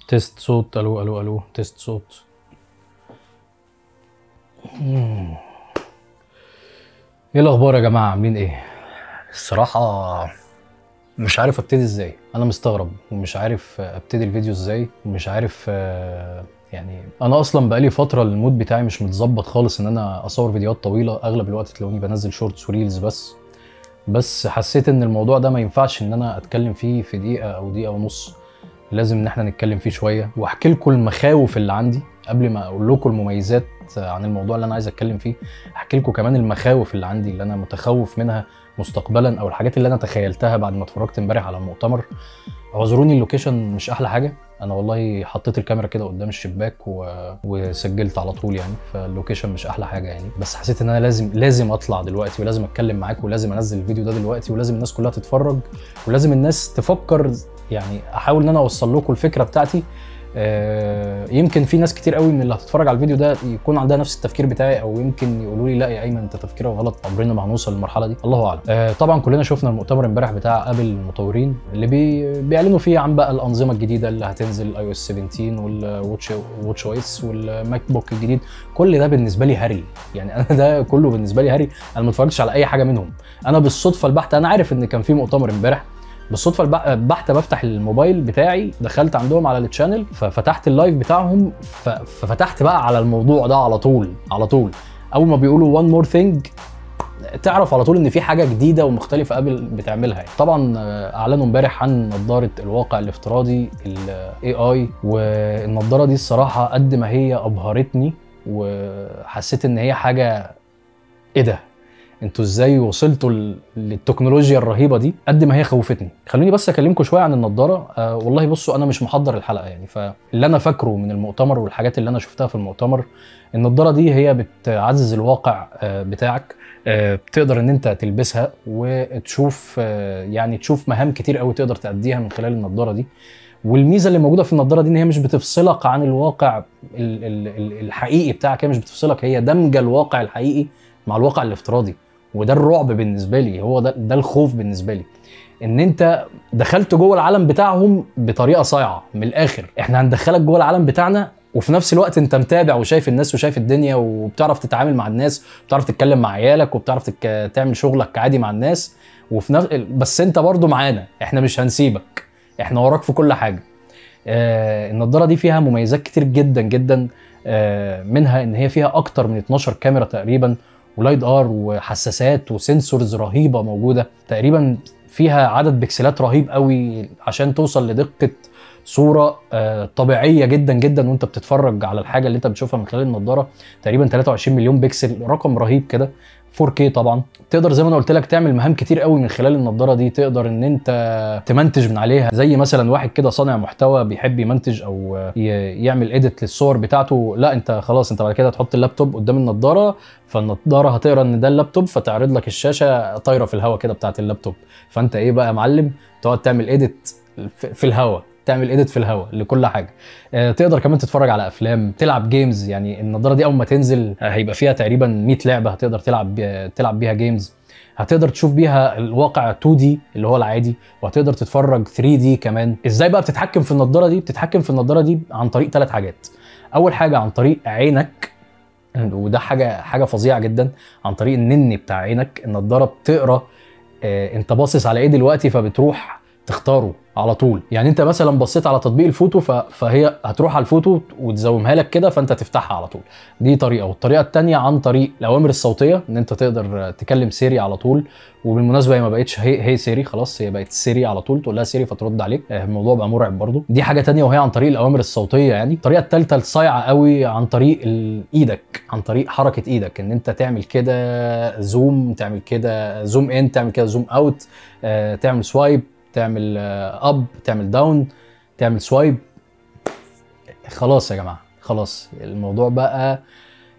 تيست صوت. الو الو الو، تيست صوت. ايه الاخبار يا جماعه؟ عاملين ايه؟ الصراحه مش عارف ابتدي ازاي. انا مستغرب ومش عارف ابتدي الفيديو ازاي، ومش عارف يعني انا اصلا بقالي فتره المود بتاعي مش متظبط خالص ان انا اصور فيديوهات طويله. اغلب الوقت تلاقوني بنزل شورتس وريلز بس حسيت ان الموضوع ده ما ينفعش ان انا اتكلم فيه في دقيقه او دقيقه ونص. لازم ان احنا نتكلم فيه شويه واحكي لكم المخاوف اللي عندي قبل ما اقول لكم المميزات عن الموضوع اللي انا عايز اتكلم فيه. احكي لكم كمان المخاوف اللي عندي اللي انا متخوف منها مستقبلا، او الحاجات اللي انا تخيلتها بعد ما اتفرجت امبارح على المؤتمر. اعذروني اللوكيشن مش احلى حاجه، انا والله حطيت الكاميرا كده قدام الشباك وسجلت على طول يعني، فاللوكيشن مش احلى حاجه يعني. بس حسيت ان انا لازم اطلع دلوقتي، ولازم اتكلم معاكم، ولازم انزل الفيديو ده دلوقتي، ولازم الناس كلها تتفرج، ولازم الناس تفكر. يعني احاول ان انا اوصل لكم الفكره بتاعتي. يمكن في ناس كتير قوي من اللي هتتفرج على الفيديو ده يكون عندها نفس التفكير بتاعي، او يمكن يقولوا لي لا يا ايمن انت تفكيرك غلط، عمرنا ما هنوصل للمرحله دي، الله اعلم. طبعا كلنا شفنا المؤتمر امبارح بتاع ابل المطورين اللي بيعلنوا فيه عن بقى الانظمه الجديده اللي هتنزل، اي او اس 17 والواتش او اس والماك بوك الجديد. كل ده بالنسبه لي هري يعني، انا ده كله بالنسبه لي هري. انا ما اتفرجتش على اي حاجه منهم. انا بالصدفه البحته، انا عارف ان كان في مؤتمر امبارح، بالصدفه البحته بفتح الموبايل بتاعي، دخلت عندهم على التشانل، ففتحت اللايف بتاعهم، ففتحت بقى على الموضوع ده على طول. اول ما بيقولوا one more thing تعرف على طول ان في حاجه جديده ومختلفه ابل بتعملها يعني. طبعا اعلنوا امبارح عن نظاره الواقع الافتراضي الاي اي، والنظاره دي الصراحه قد ما هي ابهرتني وحسيت ان هي حاجه ايه ده، انتوا ازاي وصلتوا للتكنولوجيا الرهيبه دي، قد ما هي خوفتني. خلوني بس اكلمكم شويه عن النضاره. والله بصوا انا مش محضر الحلقه يعني، فاللي انا فاكره من المؤتمر والحاجات اللي انا شفتها في المؤتمر، النضاره دي هي بتعزز الواقع بتاعك. بتقدر ان انت تلبسها وتشوف يعني تشوف مهام كتير قوي تقدر تأديها من خلال النضاره دي. والميزه اللي موجوده في النضاره دي ان هي مش بتفصلك عن الواقع الحقيقي بتاعك، هي مش بتفصلك، هي دمجه الواقع الحقيقي مع الواقع الافتراضي. وده الرعب بالنسبه لي، هو ده الخوف بالنسبه لي، ان انت دخلت جوه العالم بتاعهم بطريقه صايعه. من الاخر احنا هندخلك جوه العالم بتاعنا، وفي نفس الوقت انت متابع وشايف الناس وشايف الدنيا، وبتعرف تتعامل مع الناس، وبتعرف تتكلم مع عيالك، وبتعرف تعمل شغلك عادي مع الناس، وفي نفس بس انت برضو معانا، احنا مش هنسيبك، احنا وراك في كل حاجه. النضاره دي فيها مميزات كتير جدا جدا. منها ان هي فيها اكتر من 12 كاميرا تقريبا، ولايد ار وحساسات وسنسورز رهيبه موجوده تقريبا. فيها عدد بكسلات رهيب قوي عشان توصل لدقه صوره طبيعيه جدا جدا وانت بتتفرج على الحاجه اللي انت بتشوفها من خلال النضاره. تقريبا 23 مليون بكسل، رقم رهيب كده. 4K طبعا. تقدر زي ما انا قلت لك تعمل مهام كتير قوي من خلال النضاره دي. تقدر ان انت تمنتج من عليها، زي مثلا واحد كده صانع محتوى بيحب يمنتج او يعمل اديت للصور بتاعته، لا انت خلاص انت بعد كده تحط اللابتوب قدام النضاره، فالنضاره هتقرا ان ده اللابتوب، فتعرض لك الشاشه طايره في الهواء كده بتاعه اللابتوب. فانت ايه بقى يا معلم، تقعد تعمل اديت في الهواء، تعمل اديت في الهواء لكل حاجه. تقدر كمان تتفرج على افلام، تلعب جيمز. يعني النضاره دي اول ما تنزل هيبقى فيها تقريبا 100 لعبه هتقدر تلعب بيها جيمز. هتقدر تشوف بيها الواقع 2D اللي هو العادي، وهتقدر تتفرج 3D كمان. ازاي بقى بتتحكم في النضاره دي؟ بتتحكم في النضاره دي عن طريق 3 حاجات. اول حاجه عن طريق عينك، وده حاجه فظيعه جدا. عن طريق النني بتاع عينك النضاره بتقرا انت باصص على ايه دلوقتي، فبتروح تختاره على طول. يعني انت مثلا بصيت على تطبيق الفوتو، فهي هتروح على الفوتو وتزومها لك كده، فانت تفتحها على طول. دي طريقه. والطريقه الثانيه عن طريق الاوامر الصوتيه، ان انت تقدر تكلم سيري على طول. وبالمناسبه هي ما بقتش هي سيري، خلاص هي بقت سيري على طول، تقول لها سيري فترد عليك. الموضوع بقى مرعب برضو. دي حاجه ثانيه وهي عن طريق الاوامر الصوتيه يعني. الطريقه الثالثه الصايعه قوي عن طريق ايدك، عن طريق حركه ايدك، ان انت تعمل كده زوم، تعمل كده زوم ان، تعمل كده زوم اوت، تعمل سوايب، تعمل اب، تعمل داون، تعمل سوايب. خلاص يا جماعه، خلاص الموضوع بقى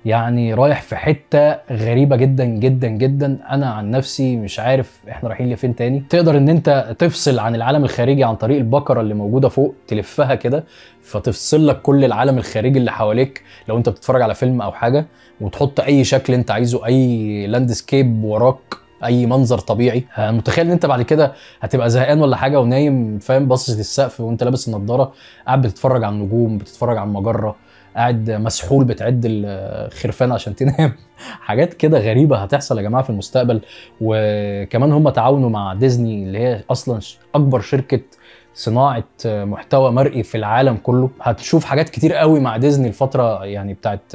يعني رايح في حته غريبه جدا جدا جدا. انا عن نفسي مش عارف احنا رايحين لفين تاني. تقدر ان انت تفصل عن العالم الخارجي عن طريق البكره اللي موجوده فوق، تلفها كده فتفصل لك كل العالم الخارجي اللي حواليك لو انت بتتفرج على فيلم او حاجه، وتحط اي شكل انت عايزه، اي لاندسكيب وراك اي منظر طبيعي. متخيل ان انت بعد كده هتبقى زهقان ولا حاجه ونايم فاهم، باصص للسقف وانت لابس النضاره، قاعد بتتفرج على النجوم، بتتفرج على المجره، قاعد مسحول بتعد الخرفان عشان تنام. حاجات كده غريبه هتحصل يا جماعه في المستقبل. وكمان هم تعاونوا مع ديزني اللي هي اصلا اكبر شركه صناعه محتوى مرئي في العالم كله. هتشوف حاجات كتير قوي مع ديزني الفتره يعني بتاعت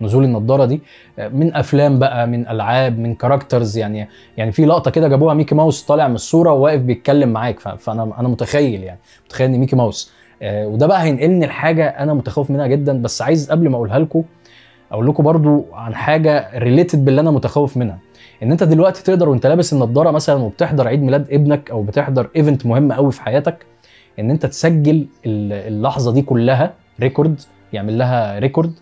نزول النضاره دي، من افلام بقى، من العاب، من كاركترز. يعني في لقطه كده جابوها ميكي ماوس طالع من الصوره وواقف بيتكلم معاك. فانا متخيل متخيل ان ميكي ماوس. وده بقى هينقلني لحاجه انا متخوف منها جدا، بس عايز قبل ما اقولها لكم اقول لكم برضو عن حاجه ريليتد باللي انا متخوف منها. ان انت دلوقتي تقدر وانت لابس النضاره مثلا وبتحضر عيد ميلاد ابنك او بتحضر ايفنت مهم قوي في حياتك، ان انت تسجل اللحظه دي كلها ريكورد، يعمل لها ريكورد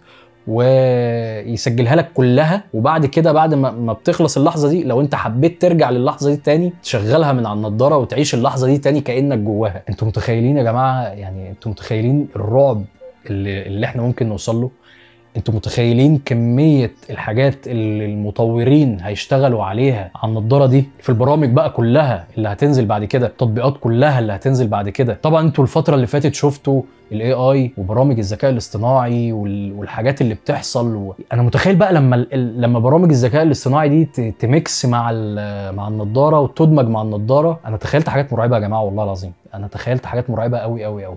ويسجلها لك كلها. وبعد كده بعد ما بتخلص اللحظه دي، لو انت حبيت ترجع للحظه دي تاني، تشغلها من على النضاره وتعيش اللحظه دي تاني كانك جواها. انتوا متخيلين يا جماعه؟ يعني انتوا متخيلين الرعب اللي احنا ممكن نوصل له؟ انتوا متخيلين كمية الحاجات اللي المطورين هيشتغلوا عليها على النضارة دي في البرامج بقى كلها اللي هتنزل بعد كده، التطبيقات كلها اللي هتنزل بعد كده؟ طبعا انتوا الفترة اللي فاتت شفتوا الاي اي وبرامج الذكاء الاصطناعي والحاجات اللي بتحصل. انا متخيل بقى لما برامج الذكاء الاصطناعي دي تميكس مع النضارة وتدمج مع النضارة. انا تخيلت حاجات مرعبة يا جماعة والله العظيم، انا تخيلت حاجات مرعبة قوي قوي قوي.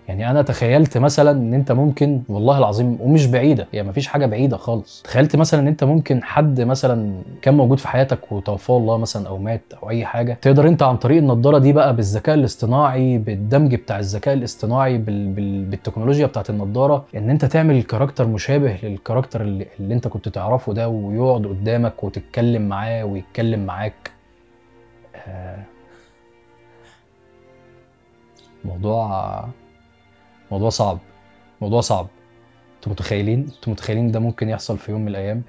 يعني انا تخيلت مثلا ان انت ممكن، والله العظيم ومش بعيده، يعني مفيش حاجه بعيده خالص، تخيلت مثلا ان انت ممكن حد مثلا كان موجود في حياتك وتوفاه الله مثلا او مات او اي حاجه، تقدر انت عن طريق النضاره دي بقى بالذكاء الاصطناعي، بالدمج بتاع الذكاء الاصطناعي بالتكنولوجيا بتاعت النضاره، ان انت تعمل كاركتر مشابه للكاركتر اللي انت كنت تعرفه ده، ويقعد قدامك وتتكلم معاه ويتكلم معاك. موضوع صعب، موضوع صعب. انتوا متخيلين ده ممكن يحصل في يوم من الايام؟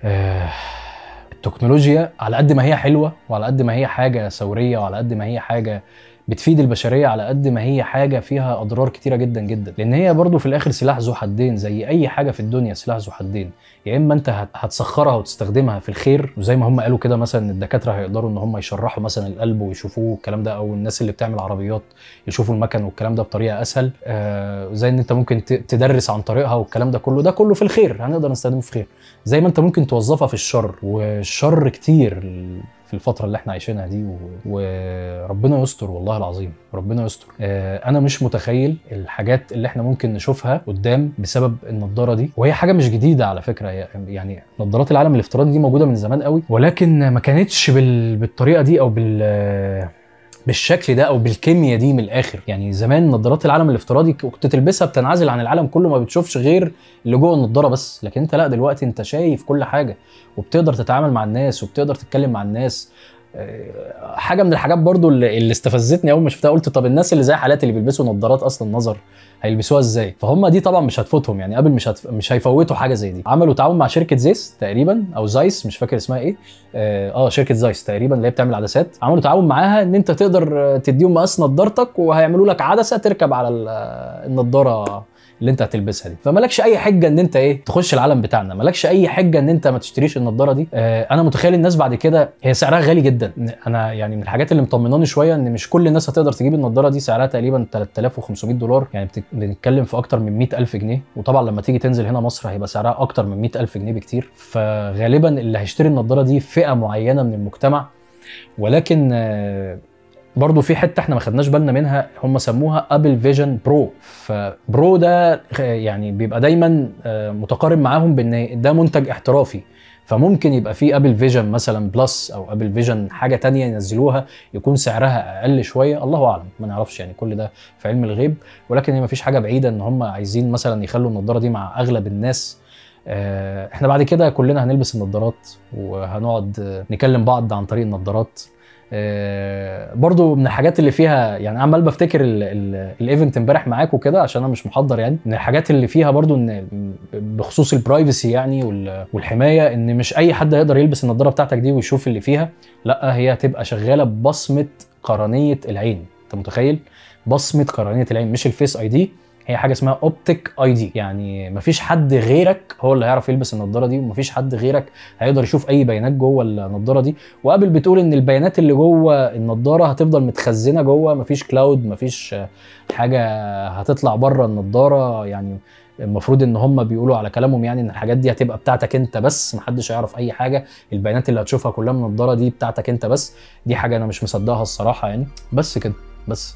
التكنولوجيا على قد ما هي حلوه، وعلى قد ما هي حاجه ثوريه، وعلى قد ما هي حاجه بتفيد البشريه، على قد ما هي حاجه فيها اضرار كتيره جدا جدا. لان هي برضو في الاخر سلاح ذو حدين، زي اي حاجه في الدنيا سلاح ذو حدين. يا اما انت هتسخرها وتستخدمها في الخير، وزي ما هم قالوا كده مثلا الدكاتره هيقدروا ان هم يشرحوا مثلا القلب ويشوفوه الكلام ده، او الناس اللي بتعمل عربيات يشوفوا المكن والكلام ده بطريقه اسهل. زي ان انت ممكن تدرس عن طريقها والكلام ده كله، ده كله في الخير، هنقدر نستخدمه في خير. زي ما انت ممكن توظفها في الشر، والشر كتير في الفترة اللي احنا عايشينها دي، وربنا يستر والله العظيم، ربنا يستر. انا مش متخيل الحاجات اللي احنا ممكن نشوفها قدام بسبب النضارة دي. وهي حاجة مش جديدة على فكرة، يعني نضارات العالم الافتراضي دي موجودة من زمان قوي، ولكن ما كانتش بالطريقة دي او بالشكل ده او بالكيمياء دي من الاخر. يعني زمان نظارات العالم الافتراضي كنت تلبسها بتنعزل عن العالم كله، ما بتشوفش غير اللي جوه النضاره بس. لكن انت لا، دلوقتي انت شايف كل حاجه، وبتقدر تتعامل مع الناس، وبتقدر تتكلم مع الناس. حاجه من الحاجات برضو اللي استفزتني اول ما شفتها، قلت طب الناس اللي زي حالاتي اللي بيلبسوا نضارات اصلا نظر هيلبسوها ازاي؟ فهم دي طبعا مش هتفوتهم، يعني ابل مش هيفوتوا حاجه زي دي. عملوا تعاون مع شركه زيس تقريبا او زايس، مش فاكر اسمها ايه. شركه زايس تقريبا اللي هي بتعمل عدسات. عملوا تعاون معاها ان انت تقدر تديهم مقاس نضارتك، وهيعملوا لك عدسه تركب على النضاره اللي انت هتلبسها دي. فمالكش اي حجه ان انت تخش العالم بتاعنا، مالكش اي حجه ان انت ما تشتريش النضاره دي. انا متخيل الناس بعد كده، هي سعرها غالي جدا. انا يعني من الحاجات اللي مطمناني شويه ان مش كل الناس هتقدر تجيب النضاره دي. سعرها تقريبا $3500، يعني بنتكلم في اكتر من 100,000 جنيه. وطبعا لما تيجي تنزل هنا مصر هيبقى سعرها اكتر من 100,000 جنيه بكتير. فغالبا اللي هيشتري النضاره دي فئه معينه من المجتمع. ولكن برضو في حته احنا ما خدناش بالنا منها، هم سموها ابل فيجن برو. فبرو ده يعني بيبقى دايما متقارب معاهم بان ده منتج احترافي. فممكن يبقى في ابل فيجن مثلا بلس او ابل فيجن حاجه تانية ينزلوها يكون سعرها اقل شويه، الله اعلم، ما نعرفش، يعني كل ده في علم الغيب. ولكن هي ما فيش حاجه بعيده ان هم عايزين مثلا يخلوا النضاره دي مع اغلب الناس. احنا بعد كده كلنا هنلبس النضارات وهنقعد نكلم بعض عن طريق النضارات. برضو من الحاجات اللي فيها، يعني عمال بفتكر الايفنت امبارح معاك وكده عشان انا مش محضر، يعني من الحاجات اللي فيها برضو ان بخصوص البرايفسي يعني والحمايه، ان مش اي حد هيقدر يلبس النضاره بتاعتك دي ويشوف اللي فيها. لا، هي هتبقى شغاله ببصمه قرنيه العين. انت متخيل؟ بصمه قرنيه العين، مش الفيس اي دي، هي حاجه اسمها اوبتيك اي دي، يعني مفيش حد غيرك هو اللي هيعرف يلبس النضاره دي، ومفيش حد غيرك هيقدر يشوف اي بيانات جوه النضاره دي. وابل بتقول ان البيانات اللي جوه النضاره هتفضل متخزنه جوه، مفيش كلاود، مفيش حاجه هتطلع بره النضاره. يعني المفروض ان هم بيقولوا على كلامهم يعني ان الحاجات دي هتبقى بتاعتك انت بس، محدش هيعرف اي حاجه. البيانات اللي هتشوفها كلها من النضاره دي بتاعتك انت بس. دي حاجه انا مش مصدقها الصراحه يعني. بس كده بس.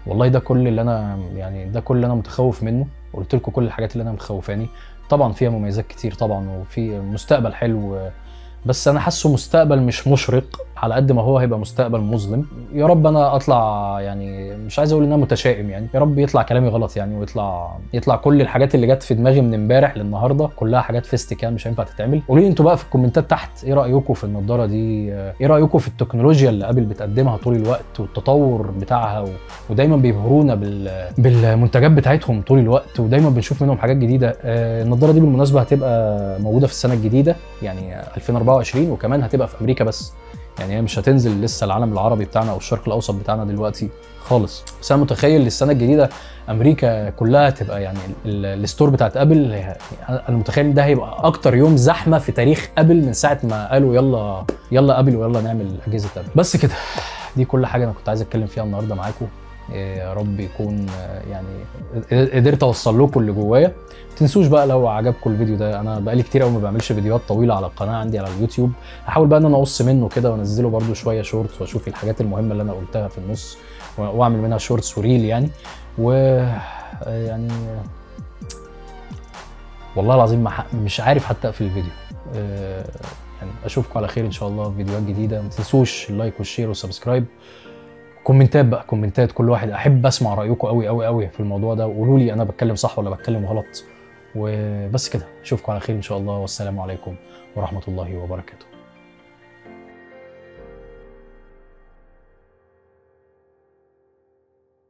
والله ده كل اللي انا يعني ده كل اللي انا متخوف منه. قلت لكم كل الحاجات اللي انا مخوفاني. طبعا فيها مميزات كتير طبعا، وفي مستقبل حلو، بس انا حاسه مستقبل مش مشرق على قد ما هو هيبقى مستقبل مظلم. يا رب انا اطلع يعني، مش عايز اقول ان انا متشائم يعني، يا رب يطلع كلامي غلط يعني، ويطلع كل الحاجات اللي جت في دماغي من امبارح للنهارده كلها حاجات فيست كده مش هينفع تتعمل. قولوا لي انتوا بقى في الكومنتات تحت ايه رايكم في النضاره دي، ايه رايكم في التكنولوجيا اللي ابل بتقدمها طول الوقت والتطور بتاعها، ودايما بيبهرونا بالمنتجات بتاعتهم طول الوقت، ودايما بنشوف منهم حاجات جديده. النضاره دي بالمناسبه هتبقى موجوده في السنه الجديده يعني 2024، وكمان هتبقى في امريكا بس، يعني هي مش هتنزل لسه العالم العربي بتاعنا او الشرق الاوسط بتاعنا دلوقتي خالص. بس انا متخيل السنه الجديده امريكا كلها تبقى يعني الستور بتاعت ابل. انا متخيل ده هيبقى اكتر يوم زحمه في تاريخ ابل من ساعه ما قالوا يلا ابل ويلا نعمل اجهزه ابل. بس كده، دي كل حاجه انا كنت عايز اتكلم فيها النهارده معاكم. يا رب يكون يعني قدرت اوصل لكم اللي جوايا. ما تنسوش بقى لو عجبكم الفيديو ده، انا بقالي كتير قوي ما بعملش فيديوهات طويله على القناه عندي على اليوتيوب. هحاول بقى ان انا اقص منه كده وانزله برده شويه شورتس، واشوف الحاجات المهمه اللي انا قلتها في النص واعمل منها شورتس وريل يعني. يعني والله العظيم مش عارف حتى اقفل الفيديو. يعني اشوفكم على خير ان شاء الله في فيديوهات جديده. ما تنسوش اللايك والشير والسبسكرايب. كومنتات بقى، كومنتات كل واحد، احب اسمع رايكم قوي قوي قوي في الموضوع ده، وقولوا لي انا بتكلم صح ولا بتكلم غلط. وبس كده، اشوفكم على خير ان شاء الله، والسلام عليكم ورحمه الله وبركاته.